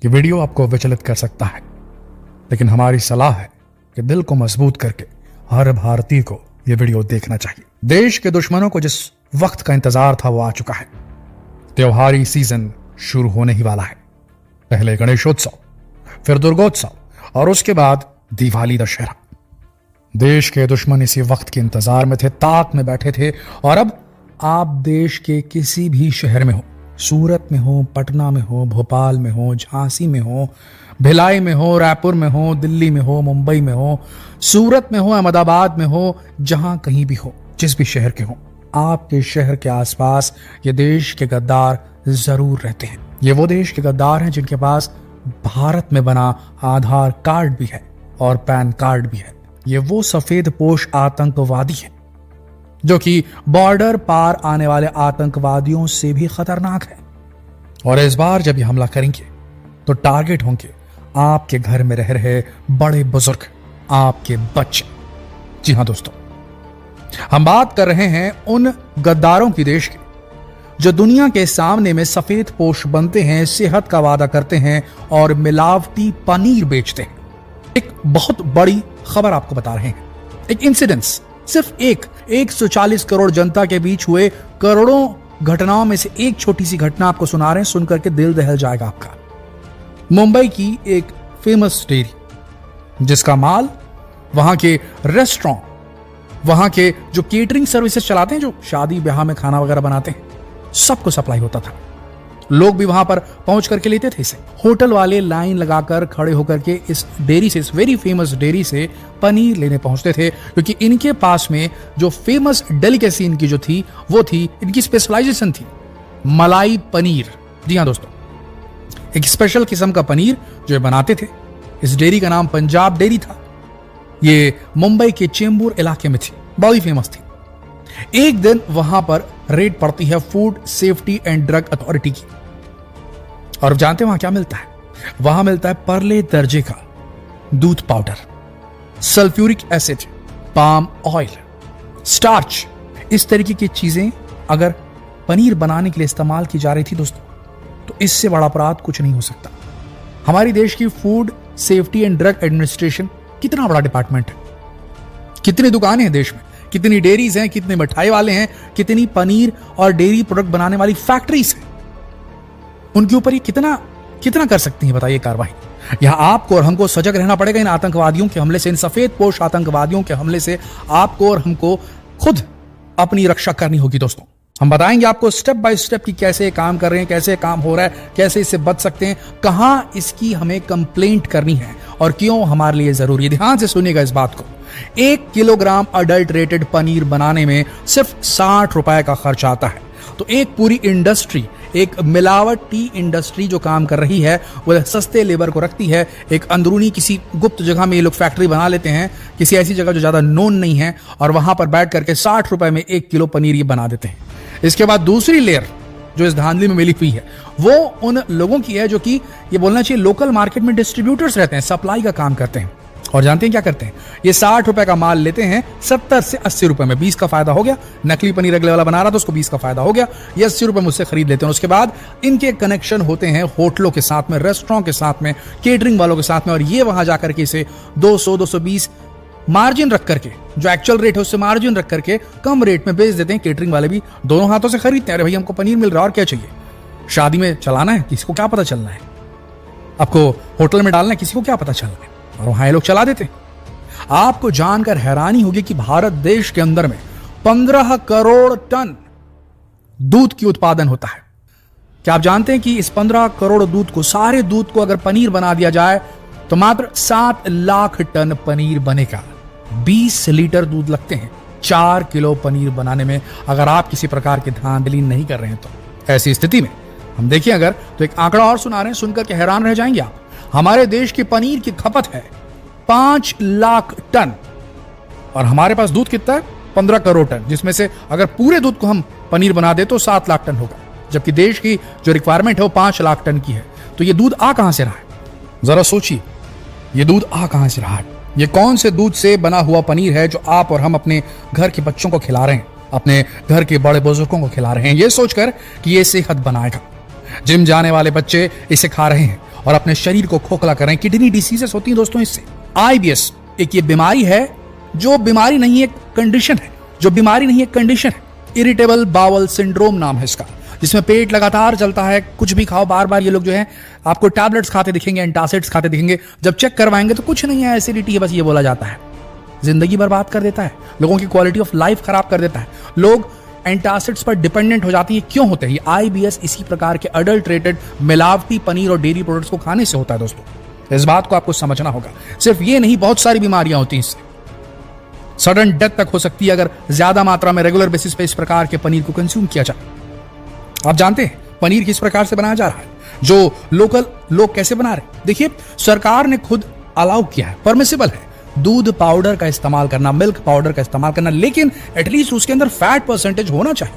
कि वीडियो आपको विचलित कर सकता है, लेकिन हमारी सलाह है कि दिल को मजबूत करके हर भारतीय को यह वीडियो देखना चाहिए। देश के दुश्मनों को जिस वक्त का इंतजार था वो आ चुका है। त्योहारी सीजन शुरू होने ही वाला है। पहले गणेशोत्सव, फिर दुर्गोत्सव और उसके बाद दिवाली दशहरा। देश के दुश्मन इसी वक्त के इंतजार में थे, ताक में बैठे थे। और अब आप देश के किसी भी शहर में हो, सूरत में हो, पटना में हो, भोपाल में हो, झांसी में हो, भिलाई में हो, रायपुर में हो, दिल्ली में हो, मुंबई में हो, सूरत में हो, अहमदाबाद में हो, जहां कहीं भी हो, जिस भी शहर के हो, आपके शहर के आसपास ये देश के गद्दार जरूर रहते हैं। ये वो देश के गद्दार हैं जिनके पास भारत में बना आधार कार्ड भी है और पैन कार्ड भी है। ये वो सफेद पोश आतंकवादी हैं जो कि बॉर्डर पार आने वाले आतंकवादियों से भी खतरनाक है। और इस बार जब ये हमला करेंगे तो टारगेट होंगे आपके घर में रह रहे बड़े बुजुर्ग, आपके बच्चे। जी हां दोस्तों, हम बात कर रहे हैं उन गद्दारों की देश की जो दुनिया के सामने में सफेद पोश बनते हैं, सेहत का वादा करते हैं और मिलावटी पनीर बेचते हैं। एक बहुत बड़ी खबर आपको बता रहे हैं। एक इंसिडेंस, सिर्फ 140 करोड़ जनता के बीच हुए करोड़ों घटनाओं में से एक छोटी सी घटना आपको सुना रहे हैं। सुनकर के दिल दहल जाएगा आपका। मुंबई की एक फेमस डेयरी जिसका माल वहां के रेस्टोरेंट, वहां के जो केटरिंग सर्विसेज चलाते हैं, जो शादी ब्याह में खाना वगैरह बनाते हैं, सबको सप्लाई होता था। लोग भी वहां पर पहुंच करके लेते थे इसे। होटल वाले लाइन लगाकर खड़े होकर के इस डेयरी से, इस वेरी फेमस डेयरी से पनीर लेने पहुंचते थे, क्योंकि इनके पास में जो फेमस डेलिकेसी इनकी जो थी वो थी, इनकी स्पेशलाइजेशन थी मलाई पनीर। जी हां दोस्तों, एक स्पेशल किस्म का पनीर जो ये बनाते थे। इस डेयरी का नाम पंजाब डेयरी था। ये मुंबई के चेंबूर इलाके में थी, बड़ी फेमस थी। एक दिन वहां पर रेड पड़ती है food safety and drug authority की। और जानते हैं वहां क्या मिलता है? वहां मिलता है परले दर्जे का दूध powder, sulphuric acid, palm oil, starch. इस तरीके की चीजें अगर पनीर बनाने के लिए इस्तेमाल की जा रही थी दोस्तों, तो इससे बड़ा अपराध कुछ नहीं हो सकता। हमारी देश की food safety and drug administration कितना बड़ा डिपार्टमेंट है, कितनी दुकानें हैं देश में, कितनी डेयरीज हैं, कितने मिठाई वाले हैं, कितनी पनीर और डेयरी प्रोडक्ट बनाने वाली फैक्ट्रीज हैं। उनके ऊपर ये कितना कर सकती है बताइए कार्रवाई। यहां आपको और हमको सजग रहना पड़ेगा इन आतंकवादियों के हमले से, इन सफेद पोश आतंकवादियों के हमले से आपको और हमको खुद अपनी रक्षा करनी होगी दोस्तों। हम बताएंगे आपको स्टेप बाय स्टेप कि कैसे काम कर रहे हैं, कैसे काम हो रहा है, कैसे इससे बच सकते हैं, कहां इसकी हमें कंप्लेंट करनी है और क्यों हमारे लिए जरूरी है। ध्यान से सुनिएगा इस बात को। 1 किलोग्राम अडल्टरेटेड पनीर बनाने में सिर्फ 60 रुपए का खर्च आता है। तो एक पूरी इंडस्ट्री, एक मिलावटी इंडस्ट्री जो काम कर रही है, वो सस्ते लेबर को रखती है। एक अंदरूनी किसी गुप्त जगह में ये लोग फैक्ट्री बना लेते हैं, किसी ऐसी जगह जो ज्यादा नोन नहीं है, और वहां पर बैठ करके 60 रुपए में 1 किलो पनीर ये बना देते हैं। इसके बाद दूसरी लेयर जो इस धांधली में मिली हुई है, वो उन लोगों की है जो कि ये बोलना चाहिए लोकल मार्केट में डिस्ट्रीब्यूटर्स रहते हैं, सप्लाई का काम करते हैं। और जानते हैं क्या करते हैं? ये 60 रुपए का माल लेते हैं 70 से 80 रुपए में। 20 का फायदा हो गया। नकली पनीर अगले वाला बना रहा था, उसको 20 का फायदा हो गया। ये 80 रुपए मुझसे खरीद लेते हैं। उसके बाद इनके कनेक्शन होते हैं होटलों के साथ में, रेस्टोरेंट के साथ में, केटरिंग वालों के साथ में, और ये वहां जाकर के इसे 200-220 मार्जिन रख करके, जो एक्चुअल रेट है उससे मार्जिन रख करके कम रेट में बेच देते हैं। केटरिंग वाले भी दोनों हाथों से खरीदते हैं। अरे भाई हमको पनीर मिल रहा है और क्या चाहिए? शादी में चलाना है, किसी को क्या पता चलना है? आपको होटल में डालना है, किसी को क्या पता चलना है? और वहां ये लोग चला देते हैं। आपको जानकर हैरानी होगी कि भारत देश के अंदर में 15 करोड़ टन दूध की उत्पादन होता है। क्या आप जानते हैं कि इस 15 करोड़ दूध को, सारे दूध को अगर पनीर बना दिया जाए तो मात्र 7 लाख टन पनीर बनेगा। 20 लीटर दूध लगते हैं 4 किलो पनीर बनाने में, अगर आप किसी प्रकार की धांधली नहीं कर रहे हैं तो। ऐसी स्थिति में हम देखिए अगर, तो एक आंकड़ा और सुना रहे हैं, सुनकर के हैरान रह जाएंगे आप। हमारे देश की पनीर की खपत है 5 लाख टन, और हमारे पास दूध कितना है? 15 करोड़ टन, जिसमें से अगर पूरे दूध को हम पनीर बना दे तो 7 लाख टन होगा, जबकि देश की जो रिक्वायरमेंट है वो 5 लाख टन की है। तो ये दूध आ कहां से रहा है? जरा सोचिए, ये दूध आ कहां से रहा है? ये कौन से दूध से बना हुआ पनीर है जो आप और हम अपने घर के बच्चों को खिला रहे हैं, अपने घर के बड़े बुजुर्गों को खिला रहे हैं, ये सोचकर कि ये सेहत बनाएगा। जिम जाने वाले बच्चे इसे खा रहे हैं और अपने शरीर को खोखला कर रहे हैं। किडनी डिसीजेस होती हैं दोस्तों इससे। IBS एक ये बीमारी है जो बीमारी नहीं है, कंडीशन है, जो बीमारी नहीं है कंडीशन है। इरिटेबल बाउल सिंड्रोम नाम है इसका, जिसमें पेट लगातार चलता है, कुछ भी खाओ बार बार। ये लोग जो है आपको टैबलेट्स खाते दिखेंगे, एंटासिड्स खाते दिखेंगे, जब चेक करवाएंगे तो कुछ नहीं है, एसिडिटी है, बस ये बोला जाता है। जिंदगी बर्बाद कर देता है, लोगों की क्वालिटी ऑफ लाइफ खराब कर देता है। लोग एंटासिड्स पर डिपेंडेंट हो जाती है। क्यों होते हैं ये? IBS इसी प्रकार के अडल्ट्रेटेड मिलावटी पनीर और डेयरी प्रोडक्ट्स को खाने से होता है दोस्तों। इस बात को आपको समझना होगा। सिर्फ ये नहीं, बहुत सारी बीमारियां होती हैं इससे। सडन डेथ तक हो सकती है अगर ज्यादा मात्रा में रेगुलर बेसिस पे इस प्रकार के पनीर को कंज्यूम किया जाए। आप जानते हैं पनीर किस प्रकार से बनाया जा रहा है, जो लोकल लोग कैसे बना रहे हैं? देखिए, सरकार ने खुद अलाउ किया है, परमिसिबल है दूध पाउडर का इस्तेमाल करना, मिल्क पाउडर का इस्तेमाल करना, लेकिन एटलीस्ट उसके अंदर फैट परसेंटेज होना चाहिए।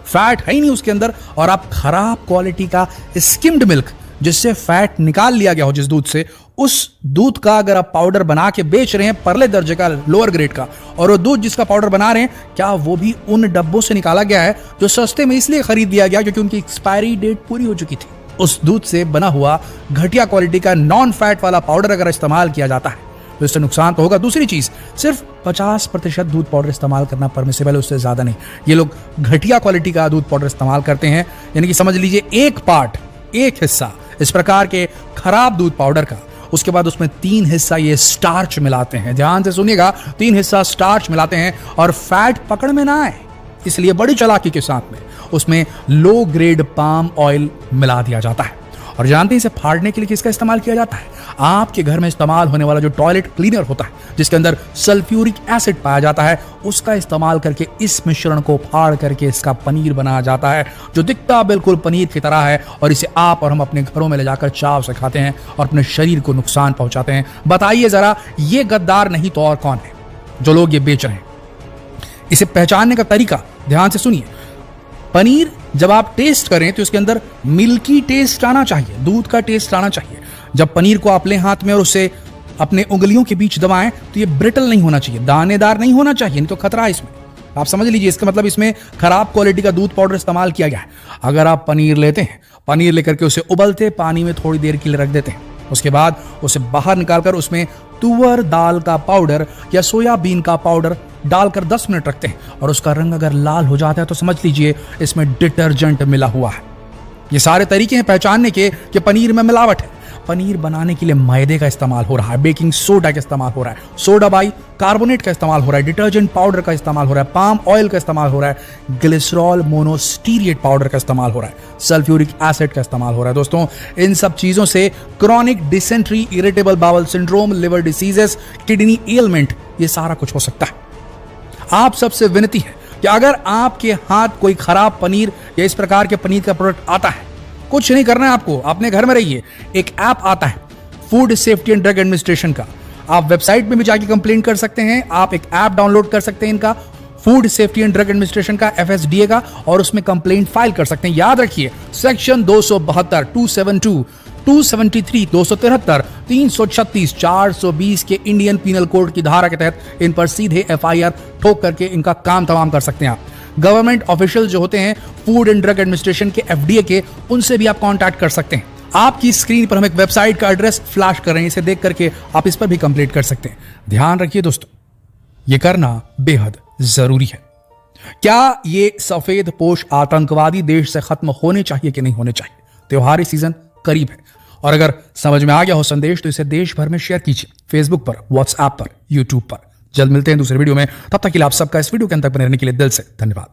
फैट है ही नहीं उसके अंदर, और आप खराब क्वालिटी का स्किम्ड मिल्क, जिससे फैट निकाल लिया गया हो जिस दूध से, उस दूध का अगर आप पाउडर बना के बेच रहे हैं परले दर्जे का, लोअर ग्रेड का, और वो दूध जिसका पाउडर बना रहे हैं, क्या वो भी उन डब्बों से निकाला गया है जो सस्ते में इसलिए खरीद लिया गया क्योंकि उनकी एक्सपायरी डेट पूरी हो चुकी थी? उस दूध से बना हुआ घटिया क्वालिटी का नॉन फैट वाला पाउडर अगर इस्तेमाल किया जाता है तो इससे नुकसान तो होगा। दूसरी चीज, सिर्फ 50% दूध पाउडर इस्तेमाल करना परमिसिबल है, उससे ज्यादा नहीं। ये लोग घटिया क्वालिटी का दूध पाउडर इस्तेमाल करते हैं, यानी कि समझ लीजिए एक हिस्सा इस प्रकार के खराब दूध पाउडर का, उसके बाद उसमें 3 हिस्सा ये स्टार्च मिलाते हैं। ध्यान से सुनिएगा, 3 हिस्सा स्टार्च मिलाते हैं और फैट पकड़ में ना आए इसलिए बड़ी चालाकी के साथ में उसमें लो ग्रेड पाम ऑयल मिला दिया जाता है। और जानते हैं इसे फाड़ने के लिए किसका इस्तेमाल किया जाता है? आपके घर में इस्तेमाल होने वाला जो टॉयलेट क्लीनर होता है, जिसके अंदर सल्फ्यूरिक एसिड पाया जाता है, उसका इस्तेमाल करके इस मिश्रण को फाड़ करके इसका पनीर बनाया जाता है, जो दिखता बिल्कुल पनीर की तरह है। और इसे आप और हम अपने घरों में ले जाकर चाव से खाते हैं और अपने शरीर को नुकसान पहुंचाते हैं। बताइए जरा, ये गद्दार नहीं तो और कौन है जो लोग ये बेच रहे हैं? इसे पहचानने का तरीका ध्यान से सुनिए। पनीर जब आप टेस्ट करें तो इसके अंदर मिल्की टेस्ट आना चाहिए, दूध का टेस्ट आना चाहिए। जब पनीर को आप लें हाथ में और उसे अपने उंगलियों के बीच दबाएं तो ये ब्रिटल नहीं होना चाहिए, दानेदार नहीं होना चाहिए, नहीं तो खतरा है इसमें। आप समझ लीजिए, इसका मतलब इसमें खराब क्वालिटी का दूध पाउडर इस्तेमाल किया गया है। अगर आप पनीर लेते हैं, पनीर लेकर के उसे उबलते पानी में थोड़ी देर के लिए रख देते हैं, उसके बाद उसे बाहर निकालकर उसमें तुअर दाल का पाउडर या सोयाबीन का पाउडर डालकर 10 मिनट रखते हैं और उसका रंग अगर लाल हो जाता है तो समझ लीजिए इसमें डिटर्जेंट मिला हुआ है। ये सारे तरीके हैं पहचानने के कि पनीर में मिलावट है। पनीर बनाने के लिए मैदे का इस्तेमाल हो रहा है, बेकिंग सोडा का इस्तेमाल हो रहा है, सोडा बाई कार्बोनेट का इस्तेमाल हो रहा है, डिटर्जेंट पाउडर का इस्तेमाल हो रहा है, पाम ऑयल का इस्तेमाल हो रहा है, ग्लिसरॉल मोनोस्टीरिएट पाउडर का इस्तेमाल हो रहा है, सल्फ्यूरिक एसिड का इस्तेमाल हो रहा है। दोस्तों, इन सब चीजों से chronic dysentery, irritable bowel syndrome, liver diseases, kidney ailment, ये सारा कुछ हो सकता है। आप सबसे विनती है कि अगर आपके हाथ कोई खराब पनीर या इस प्रकार के पनीर का प्रोडक्ट आता है, कुछ नहीं करना है आपको, अपने घर में रहिए। एक ऐप आता है food safety and drug administration का, आप वेबसाइट में भी जाके कंप्लेन कर सकते हैं। आप एक ऐप डाउनलोड कर सकते हैं इनका, food safety and drug administration का, FSDA का, और उसमें कंप्लेंट फाइल कर सकते हैं। याद रखिए, सेक्शन 272, 272, 273, 273, 336, 420 के इंडियन पीनल कोड की धारा के तहत इन पर सीधे FIR ठोक करके इनका काम तमाम कर सकते हैं आप। गवर्नमेंट ऑफिशियल जो होते हैं फूड एंड ड्रग एडमिनिस्ट्रेशन के, FDA के, उनसे भी आप कांटेक्ट कर सकते हैं। आपकी स्क्रीन पर हम एक वेबसाइट का एड्रेस फ्लैश कर रहे हैं, इसे देख करके आप इस पर भी कंप्लेंट कर सकते हैं। ध्यान रखिए दोस्तों, यह करना बेहद जरूरी है। क्या ये सफेद पोश आतंकवादी देश से खत्म होने चाहिए कि नहीं होने चाहिए? त्योहारी सीजन करीब है और अगर समझ में आ गया हो संदेश तो इसे देश भर में शेयर कीजिए, फेसबुक पर, व्हाट्सएप पर, यूट्यूब पर। जल्द मिलते हैं दूसरे वीडियो में, तब तक के लिए आप सबका इस वीडियो के अंत तक बने रहने के लिए दिल से धन्यवाद।